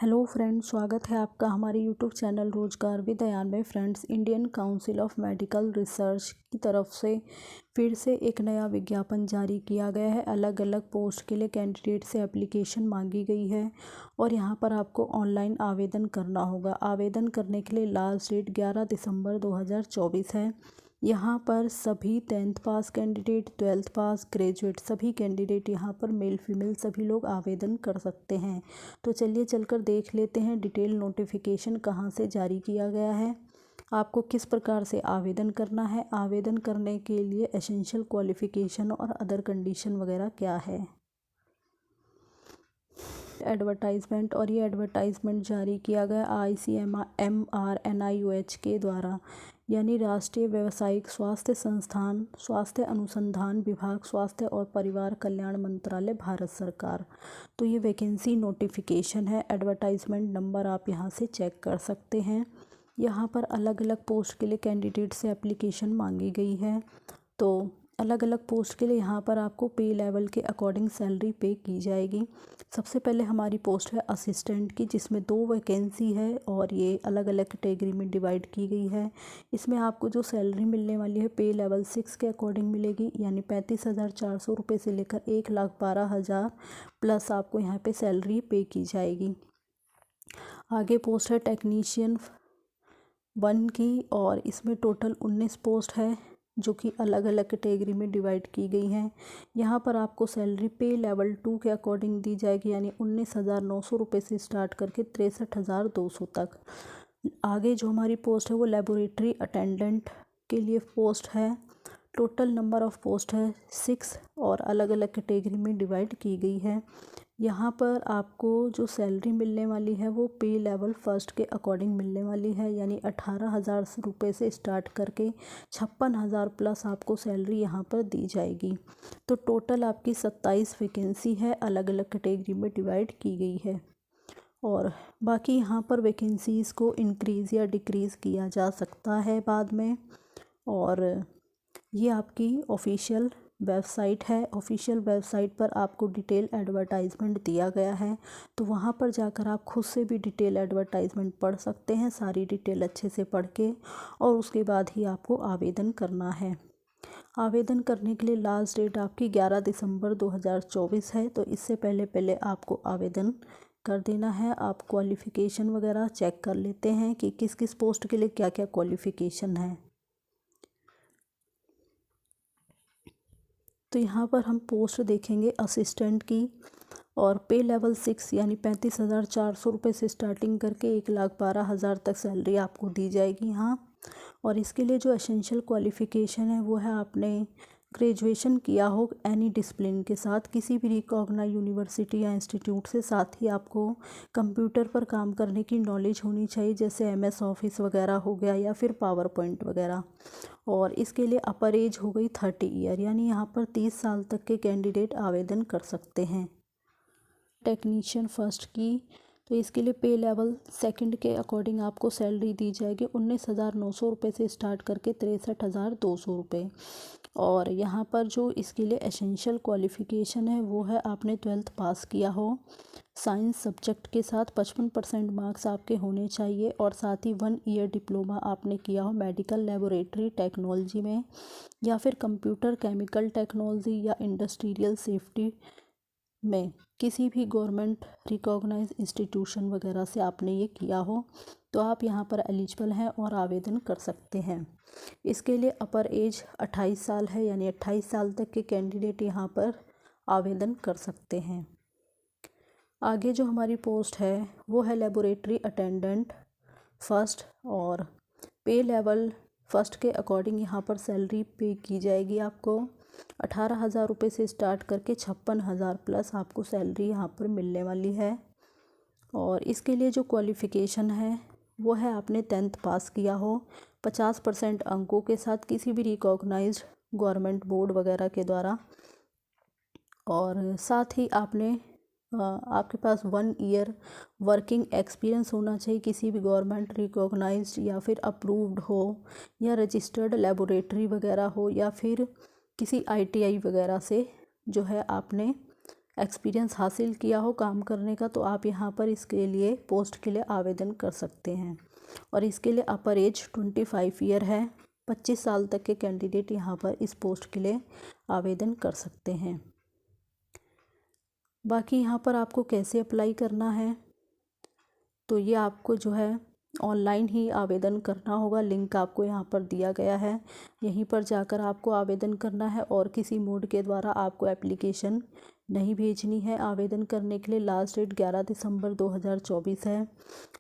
Hello friends, स्वागत है आपका हमारे यूट्यूब चैनल रोजगार विद अयान में। Friends, Indian council of medical research की तरफ से फिर से एक नया विज्ञापन जारी किया गया है। अलग अलग पोस्ट के लिए कैंडिडेट से एप्लीकेशन मांगी गई है और यहाँ पर आपको ऑनलाइन आवेदन करना होगा। आवेदन करने के लिए लास्ट डेट 11 दिसंबर 2024 है। यहाँ पर सभी 10th पास कैंडिडेट, 12th पास, ग्रेजुएट सभी कैंडिडेट यहाँ पर मेल फीमेल सभी लोग आवेदन कर सकते हैं। तो चलिए चलकर देख लेते हैं डिटेल नोटिफिकेशन कहाँ से जारी किया गया है, आपको किस प्रकार से आवेदन करना है, आवेदन करने के लिए एसेंशियल क्वालिफ़िकेशन और अदर कंडीशन वगैरह क्या है। एडवर्टाइजमेंट, और ये एडवर्टाइजमेंट जारी किया गया ICMR के द्वारा, यानी राष्ट्रीय व्यावसायिक स्वास्थ्य संस्थान, स्वास्थ्य अनुसंधान विभाग, स्वास्थ्य और परिवार कल्याण मंत्रालय, भारत सरकार। तो ये वैकेंसी नोटिफिकेशन है। एडवर्टाइजमेंट नंबर आप यहाँ से चेक कर सकते हैं। यहाँ पर अलग अलग पोस्ट के लिए कैंडिडेट से एप्लीकेशन मांगी गई है। तो अलग अलग पोस्ट के लिए यहाँ पर आपको पे लेवल के अकॉर्डिंग सैलरी पे की जाएगी। सबसे पहले हमारी पोस्ट है असिस्टेंट की, जिसमें 2 वैकेंसी है और ये अलग अलग कैटेगरी में डिवाइड की गई है। इसमें आपको जो सैलरी मिलने वाली है पे लेवल 6 के अकॉर्डिंग मिलेगी, यानी 35,400 रुपये से लेकर 1,12,000 प्लस आपको यहाँ पे सैलरी पे की जाएगी। आगे पोस्ट है टेक्नीशियन 1 की, और इसमें टोटल 19 पोस्ट है जो कि अलग अलग कैटेगरी में डिवाइड की गई हैं। यहाँ पर आपको सैलरी पे लेवल 2 के अकॉर्डिंग दी जाएगी, यानी 19,900 रुपये से स्टार्ट करके 63,200 तक। आगे जो हमारी पोस्ट है वो लेबोरेटरी अटेंडेंट के लिए पोस्ट है। टोटल नंबर ऑफ़ पोस्ट है 6 और अलग अलग कैटेगरी में डिवाइड की गई है। यहाँ पर आपको जो सैलरी मिलने वाली है वो पे लेवल 1 के अकॉर्डिंग मिलने वाली है, यानी 18,000 रुपये से स्टार्ट करके 56,000 प्लस आपको सैलरी यहाँ पर दी जाएगी। तो टोटल आपकी 27 वैकेंसी है, अलग अलग कैटेगरी में डिवाइड की गई है। और बाकी यहाँ पर वैकेंसीज़ को इंक्रीज़ या डिक्रीज़ किया जा सकता है बाद में। और ये आपकी ऑफिशियल वेबसाइट है। ऑफिशियल वेबसाइट पर आपको डिटेल एडवर्टाइजमेंट दिया गया है, तो वहाँ पर जाकर आप खुद से भी डिटेल एडवर्टाइजमेंट पढ़ सकते हैं, सारी डिटेल अच्छे से पढ़ के, और उसके बाद ही आपको आवेदन करना है। आवेदन करने के लिए लास्ट डेट आपकी 11 दिसंबर 2024 है, तो इससे पहले आपको आवेदन कर देना है। आप क्वालिफ़िकेशन वगैरह चेक कर लेते हैं कि किस किस पोस्ट के लिए क्या क्या क्वालिफ़िकेशन है। तो यहाँ पर हम पोस्ट देखेंगे असिस्टेंट की, और पे लेवल 6 यानी 35,400 रुपये से स्टार्टिंग करके 1,12,000 तक सैलरी आपको दी जाएगी यहाँ। और इसके लिए जो एसेंशियल क्वालिफ़िकेशन है वो है आपने ग्रेजुएशन किया हो एनी डिसिप्लिन के साथ, किसी भी रिकॉग्नाइज्ड यूनिवर्सिटी या इंस्टीट्यूट से। साथ ही आपको कंप्यूटर पर काम करने की नॉलेज होनी चाहिए, जैसे MS ऑफिस वगैरह हो गया या फिर पावर पॉइंट वगैरह। और इसके लिए अपर एज हो गई 30 ईयर, यानी यहाँ पर 30 साल तक के कैंडिडेट आवेदन कर सकते हैं। टेक्नीशियन 1 की, तो इसके लिए पे लेवल 2 के अकॉर्डिंग आपको सैलरी दी जाएगी 19,900 रुपये से स्टार्ट करके 63,200 रुपये। और यहाँ पर जो इसके लिए एसेंशियल क्वालिफ़िकेशन है वो है आपने 12th पास किया हो साइंस सब्जेक्ट के साथ, 55% मार्क्स आपके होने चाहिए, और साथ ही 1 ईयर डिप्लोमा आपने किया हो मेडिकल लेबोरेटरी टेक्नोलॉजी में, या फिर कंप्यूटर केमिकल टेक्नोलॉजी या इंडस्ट्रियल सेफ्टी में किसी भी गवर्नमेंट रिकॉग्नाइज इंस्टीट्यूशन वगैरह से आपने ये किया हो, तो आप यहाँ पर एलिजिबल हैं और आवेदन कर सकते हैं। इसके लिए अपर एज 28 साल है, यानी 28 साल तक के कैंडिडेट यहाँ पर आवेदन कर सकते हैं। आगे जो हमारी पोस्ट है वो है लेबोरेटरी अटेंडेंट 1, और पे लेवल 1 के अकॉर्डिंग यहाँ पर सैलरी पे की जाएगी आपको 18,000 रुपये से स्टार्ट करके 56,000 प्लस आपको सैलरी यहाँ पर मिलने वाली है। और इसके लिए जो क्वालिफ़िकेशन है वो है आपने 10th पास किया हो 50% अंकों के साथ, किसी भी रिकॉग्नाइज्ड गवर्नमेंट बोर्ड वगैरह के द्वारा। और साथ ही आपने आपके पास 1 ईयर वर्किंग एक्सपीरियंस होना चाहिए, किसी भी गवर्नमेंट रिकॉग्नाइज्ड या फिर अप्रूव्ड हो, या रजिस्टर्ड लेबोरेटरी वगैरह हो, या फिर किसी ITI वगैरह से जो है आपने एक्सपीरियंस हासिल किया हो काम करने का, तो आप यहाँ पर इसके लिए पोस्ट के लिए आवेदन कर सकते हैं। और इसके लिए अपर एज 25 ईयर है। 25 साल तक के कैंडिडेट यहाँ पर इस पोस्ट के लिए आवेदन कर सकते हैं। बाकी यहाँ पर आपको कैसे अप्लाई करना है, तो ये आपको जो है ऑनलाइन ही आवेदन करना होगा। लिंक आपको यहाँ पर दिया गया है, यहीं पर जाकर आपको आवेदन करना है और किसी मोड के द्वारा आपको एप्लीकेशन नहीं भेजनी है। आवेदन करने के लिए लास्ट डेट 11 दिसंबर 2024 है।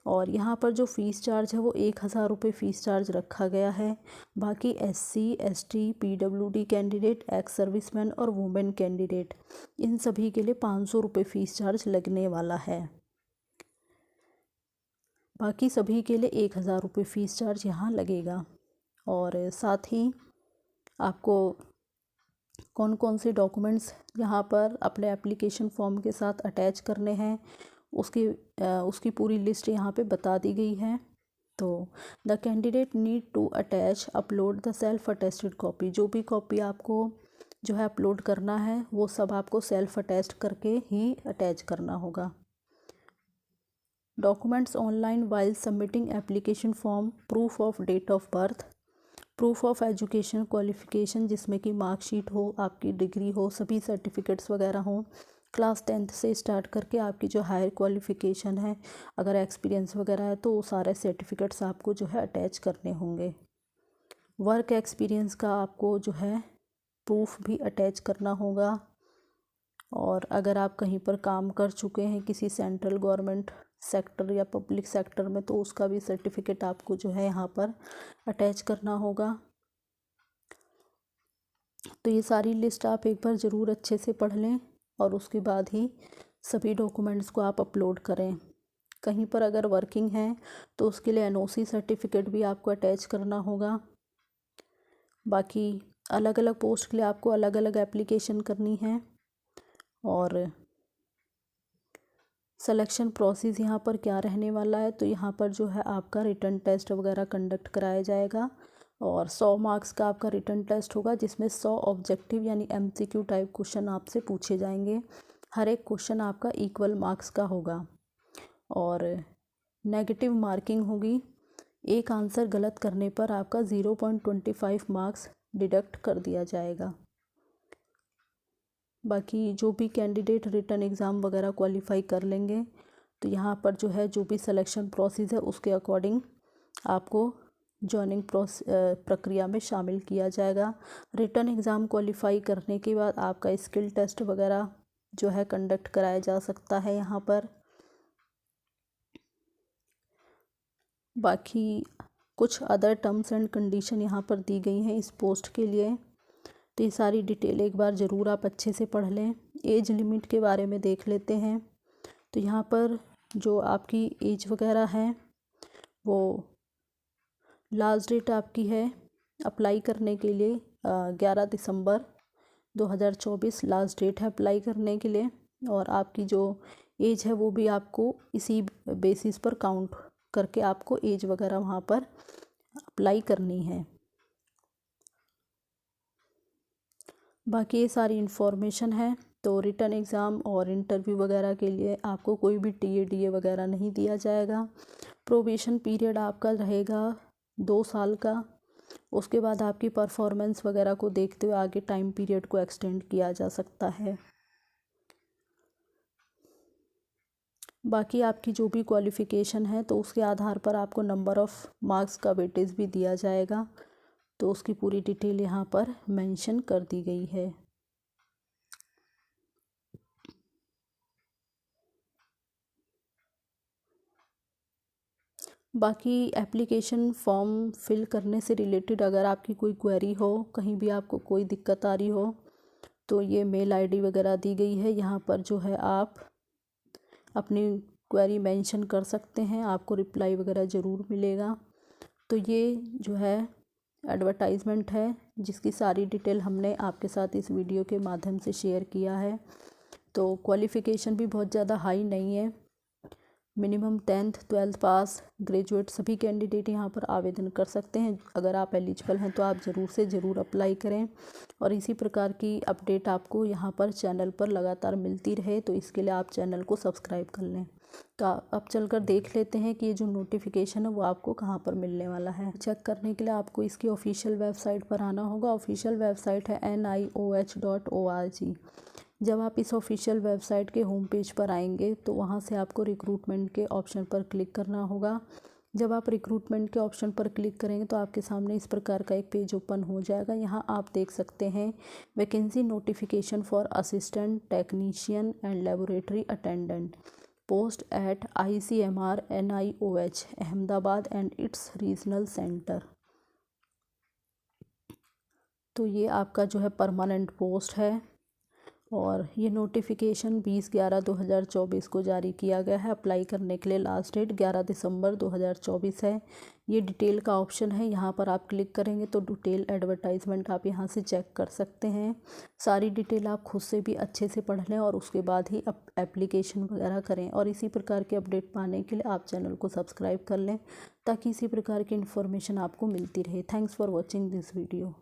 और यहाँ पर जो फ़ीस चार्ज है वो 1000 रुपये फ़ीस चार्ज रखा गया है। बाकी SC ST PWD candidate, ex serviceman और वुमेन कैंडिडेट, इन सभी के लिए 500 रुपये फ़ीस चार्ज लगने वाला है। बाकी सभी के लिए 1000 रुपये फ़ीस चार्ज यहाँ लगेगा। और साथ ही आपको कौन कौन से डॉक्यूमेंट्स यहाँ पर अपने एप्लीकेशन फॉर्म के साथ अटैच करने हैं, उसकी पूरी लिस्ट यहाँ पे बता दी गई है। तो the candidate need to attach upload the self attested copy. जो भी कॉपी आपको जो है अपलोड करना है वो सब आपको सेल्फ अटेस्ट करके ही अटैच करना होगा। Documents online while submitting application form, proof of date of birth, proof of education qualification जिसमें कि मार्कशीट हो, आपकी डिग्री हो, सभी सर्टिफिकेट्स वगैरह हों, क्लास 10th से स्टार्ट करके आपकी जो हायर क्वालिफ़िकेशन है, अगर एक्सपीरियंस वगैरह है तो वो सारे सर्टिफिकेट्स आपको जो है अटैच करने होंगे। वर्क एक्सपीरियंस का आपको जो है प्रूफ भी अटैच करना होगा। और अगर आप कहीं पर काम कर चुके हैं किसी सेंट्रल गवर्नमेंट सेक्टर या पब्लिक सेक्टर में, तो उसका भी सर्टिफिकेट आपको जो है यहाँ पर अटैच करना होगा। तो ये सारी लिस्ट आप एक बार ज़रूर अच्छे से पढ़ लें और उसके बाद ही सभी डॉक्यूमेंट्स को आप अपलोड करें। कहीं पर अगर वर्किंग है तो उसके लिए NOC सर्टिफिकेट भी आपको अटैच करना होगा। बाकी अलग अलग पोस्ट के लिए आपको अलग अलग एप्लीकेशन करनी है। और सिलेक्शन प्रोसेस यहाँ पर क्या रहने वाला है, तो यहाँ पर जो है आपका रिटन टेस्ट वगैरह कंडक्ट कराया जाएगा। और 100 मार्क्स का आपका रिटन टेस्ट होगा, जिसमें 100 ऑब्जेक्टिव यानी MCQ टाइप क्वेश्चन आपसे पूछे जाएंगे। हर एक क्वेश्चन आपका इक्वल मार्क्स का होगा। और नेगेटिव मार्किंग होगी, एक आंसर गलत करने पर आपका 0.25 मार्क्स डिडक्ट कर दिया जाएगा। बाकी जो भी कैंडिडेट रिटन एग्ज़ाम वगैरह क्वालिफाई कर लेंगे, तो यहाँ पर जो है जो भी सिलेक्शन प्रोसेस है उसके अकॉर्डिंग आपको जॉइनिंग प्रक्रिया में शामिल किया जाएगा। रिटन एग्ज़ाम क्वालिफाई करने के बाद आपका स्किल टेस्ट वगैरह जो है कंडक्ट कराया जा सकता है यहाँ पर। बाकी कुछ अदर टर्म्स एंड कंडीशन यहाँ पर दी गई हैं इस पोस्ट के लिए, तो ये सारी डिटेल एक बार ज़रूर आप अच्छे से पढ़ लें। एज लिमिट के बारे में देख लेते हैं। तो यहाँ पर जो आपकी एज वगैरह है वो लास्ट डेट आपकी है अप्लाई करने के लिए 11 दिसंबर 2024 लास्ट डेट है अप्लाई करने के लिए। और आपकी जो एज है वो भी आपको इसी बेसिस पर काउंट करके आपको एज वगैरह वहाँ पर अप्लाई करनी है। बाकी ये सारी इन्फॉर्मेशन है। तो रिटन एग्ज़ाम और इंटरव्यू वगैरह के लिए आपको कोई भी TA DA वगैरह नहीं दिया जाएगा। प्रोबेशन पीरियड आपका रहेगा 2 साल का। उसके बाद आपकी परफॉर्मेंस वगैरह को देखते हुए आगे टाइम पीरियड को एक्सटेंड किया जा सकता है। बाकी आपकी जो भी क्वालिफ़िकेशन है तो उसके आधार पर आपको नंबर ऑफ़ मार्क्स का वेटेज भी दिया जाएगा। तो उसकी पूरी डिटेल यहाँ पर मेंशन कर दी गई है। बाकी एप्लीकेशन फॉर्म फिल करने से रिलेटेड अगर आपकी कोई क्वेरी हो, कहीं भी आपको कोई दिक्कत आ रही हो, तो ये मेल ID वगैरह दी गई है, यहाँ पर जो है आप अपनी क्वेरी मेंशन कर सकते हैं, आपको रिप्लाई वगैरह ज़रूर मिलेगा। तो ये जो है एडवर्टाइजमेंट है जिसकी सारी डिटेल हमने आपके साथ इस वीडियो के माध्यम से शेयर किया है। तो क्वालिफ़िकेशन भी बहुत ज़्यादा हाई नहीं है, मिनिमम 10th 12th पास, ग्रेजुएट सभी कैंडिडेट यहाँ पर आवेदन कर सकते हैं। अगर आप एलिजिबल हैं तो आप ज़रूर से ज़रूर अप्लाई करें और इसी प्रकार की अपडेट आपको यहाँ पर चैनल पर लगातार मिलती रहे, तो इसके लिए आप चैनल को सब्सक्राइब कर लें। तो अब चलकर देख लेते हैं कि ये जो नोटिफिकेशन है वो आपको कहाँ पर मिलने वाला है। चेक करने के लिए आपको इसकी ऑफिशियल वेबसाइट पर आना होगा। ऑफिशियल वेबसाइट है NIOH.org। जब आप इस ऑफिशियल वेबसाइट के होम पेज पर आएंगे तो वहाँ से आपको रिक्रूटमेंट के ऑप्शन पर क्लिक करना होगा। जब आप रिक्रूटमेंट के ऑप्शन पर क्लिक करेंगे तो आपके सामने इस प्रकार का एक पेज ओपन हो जाएगा। यहाँ आप देख सकते हैं vacancy notification for assistant technician and laboratory attendant, post at ICMR NIOH Ahmedabad and it's regional centre. तो ये आपका जो है परमानेंट पोस्ट है और ये नोटिफिकेशन 20/11/2024 को जारी किया गया है। अप्लाई करने के लिए लास्ट डेट 11 दिसंबर 2024 है। ये डिटेल का ऑप्शन है, यहाँ पर आप क्लिक करेंगे तो डिटेल एडवर्टाइजमेंट आप यहाँ से चेक कर सकते हैं। सारी डिटेल आप खुद से भी अच्छे से पढ़ लें और उसके बाद ही एप्लीकेशन वगैरह करें। और इसी प्रकार के अपडेट पाने के लिए आप चैनल को सब्सक्राइब कर लें ताकि इसी प्रकार की इन्फॉर्मेशन आपको मिलती रहे। Thanks for watching this video.